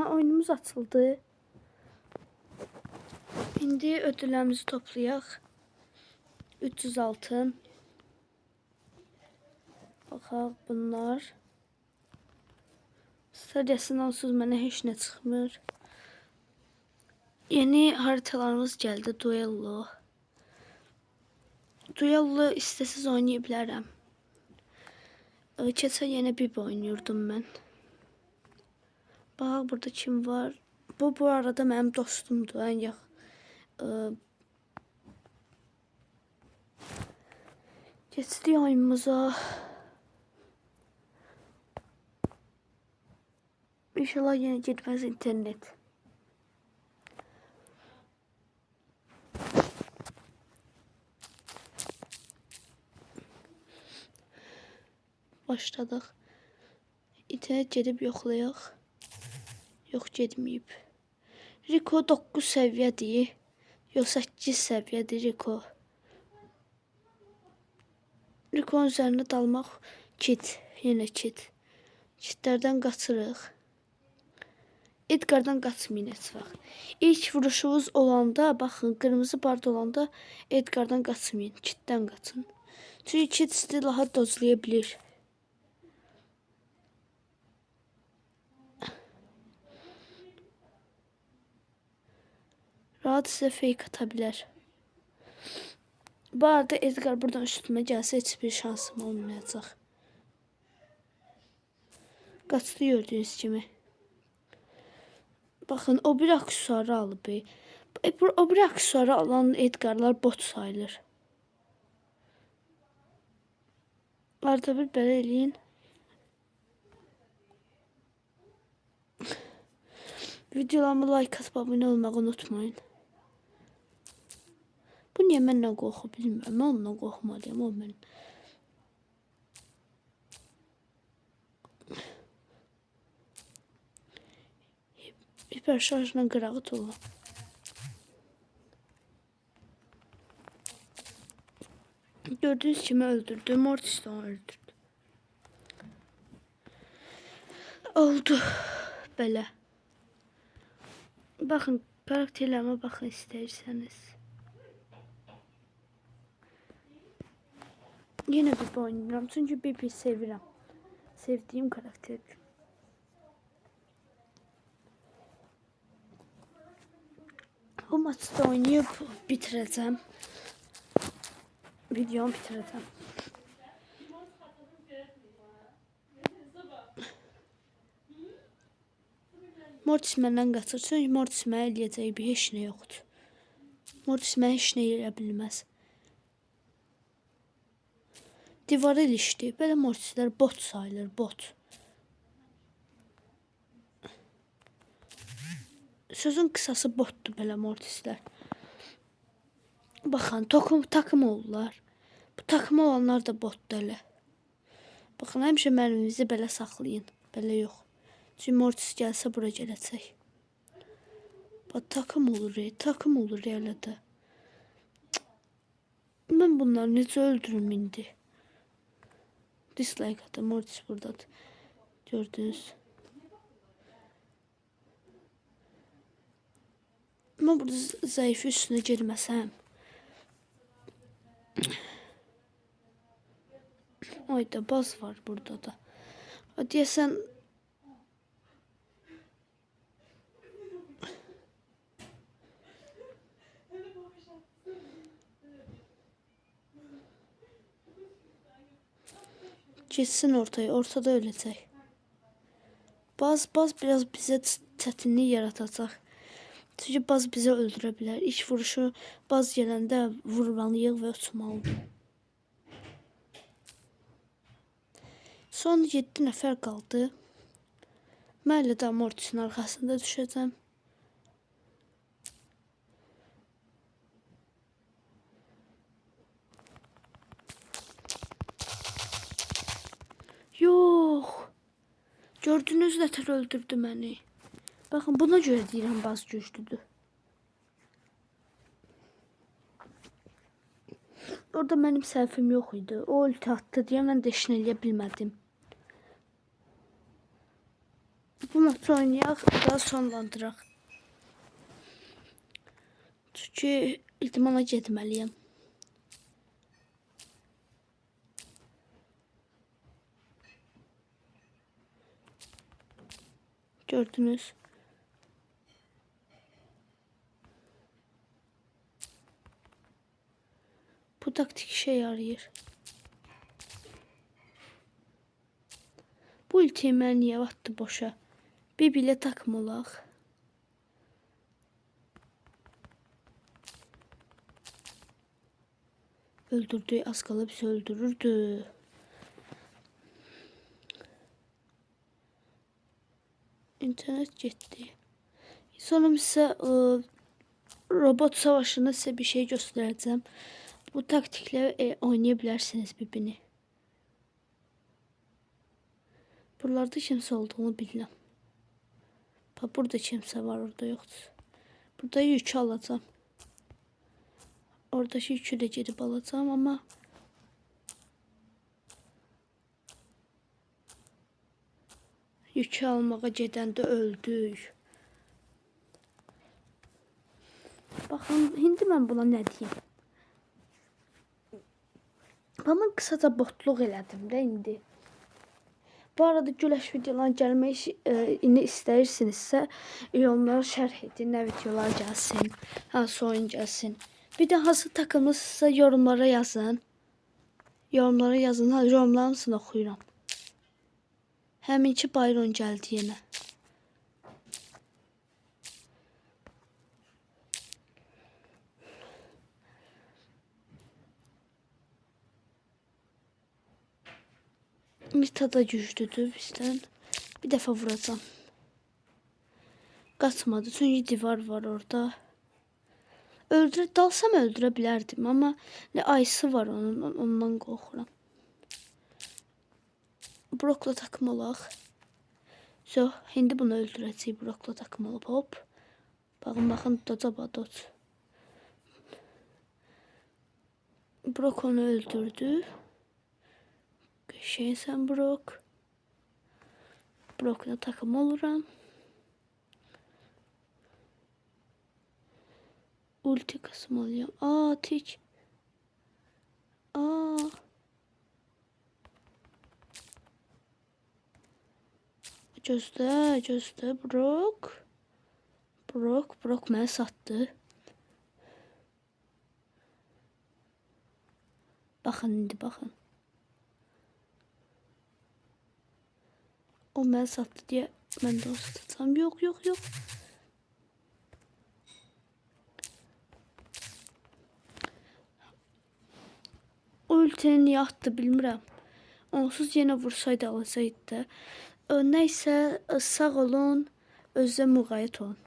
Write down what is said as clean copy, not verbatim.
Oyunumuz açıldı. İndi ödüllerimizi toplayaq. 300 altın. Baxaq bunlar. Sadəcəsindən onsuz mənə heç nə çıxmır. Yeni haritalarımız gəldi. Duello. Duello istəsiz oynaya bilərəm. Keçən yenə bir oynuyordum mən. Bax burada kim var? Bu arada mənim dostumdur. Ən yaxın. Keçdik oyunumuza. İnşallah yenə getməz internet. Başladıq. İnternet gedib yoxlayaq. Yox, getməyib. Rico 9 səviyyədir. Yox, 8 səviyyədir Rico. Rico'nun üzərində dalmaq kit. Yenə kit. Kitlərdən qaçırıq. Edgar'dan qaçmayın heç vaxt. İlk vuruşunuz olanda, baxın, qırmızı barda olanda Edgar'dan qaçmayın. Kitdən qaçın. Çünki kit sizi daha dozlaya bilir. Rahat sizə fake ata bilər. Bu arada Edgar buradan üstüme gelse heç bir şansım olmayacaq. Qaçdı gördüğünüz kimi. Bakın o bir aksesuarı alıp. O bir aksesuarı alan Edgar'lar bot sayılır. Arada bir belə eləyin. Videolarıma like atıp abone olmayı unutmayın. Bu niye məndən qorxu bilmirəm. Mən ondan qorxmalıyım. O mən. Hiper şarjla qırağı dolu. Gördüğünüz kimi öldürdü. Mortis de onu öldürdü. Oldu. Belə. Baxın, karakterlərimə baxın istəyirsəniz. Yine bir oynayacağım çünkü bir sevirəm. Sevdiğim karakter. Bu maçta oynayıp bitireceğim. Videomu bitireceğim. Mortis məndən qaçır. Çünki Mortis mənə eləyəcəyi bir heç nə yoxdur. Mortis mənə heç nə eləyə bilməz. Divara ilişdi. Belə Mortislər bot sayılır, bot. Sözün qısası botdur belə Mortislər. Baxın, takım olurlar. Bu takım olanlar da botdur elə. Baxın, həmişə mərmimizi belə saxlayın. Belə yox. Çünki Mortis gəlsə bura gələcək. Bax, takım olur elə də. Mən bunları necə öldürüm indi? Dislike atın, Mortis buradadır. Gördünüz. Ama burada zayıf üstüne gelməsəm. Ayda baz var burada da. Deyəsən geçsin ortaya. Ortada öləcək. Baz biraz bizə çətinlik yaratacaq. Çünki baz bizə öldürə bilər. İlk vuruşu baz gələndə vurmalıyıq və uçmalıyıq. Son 7 nəfər qaldı. Mən elə də Mortisin arxasında düşəcəm. Yox. Gördünüz nətər öldürdü məni. Baxın, buna görə deyirəm baz güclüdür. Orada mənim səhvim yox idi. O ulti atdı deyə mən də işini eləyə bilmədim. Bu maçı oynayaq, daha sonlandıraq. Çünki idmana getməliyəm. Gördünüz. Bu taktik işe yarayır. Bu ultiyi mən niyə atdı boşa? Bir bilə takmalaq. Öldürdü, az qala bizi öldürürdü. İnternet getdi. Sonra sizə robot savaşında sizə bir şey göstərəcəm. Bu taktiklə oynaya bilərsiniz bir-birini. Buralarda kimsə olduğunu bilirəm. Burada kimsə var, orada yoxdur. Burada yükü alacağım. Oradakı yükü də gedib alacağım, amma yükü almağa gedəndə öldük. Baxın, indi mən buna nə deyim? Amma qısaca botluq elədim də indi. Bu arada güləş videolarına gəlmək istəyirsinizsə, yorumlara şərh edin, nə videolar gəlsin, hansı oyun gəlsin. Bir də hansı takımlısınızsa yorumlara yazın. Yorumlara yazın, yorumların hamısını oxuyuram. Həminki Bayron gəldi yenə. Nita da güclüdür bizdən. Bir dəfə vuracağım. Qaçmadı çünki divar var orada. Dalsam öldürə bilərdim, amma nə ayısı var ondan qorxuram. Brokla takım olaq. İndi bunu öldürəcəyik Brokla takım olub. Hop. Baxın, doca doç. Brok onu öldürdü. Şeysən Brok. Brokla takım oluram. Ulti kasmalıyım. Tik. Gözlə Brok. Brok mənə satdı. Baxın indi, baxın. O mənə satdı deyə mən də o satacağım. Yox. Ultini niyə atdı bilmirəm. Onsuz yenə vursaydı alacaqdı. Nəysə, sağ olun, özünüzə müğayət olun.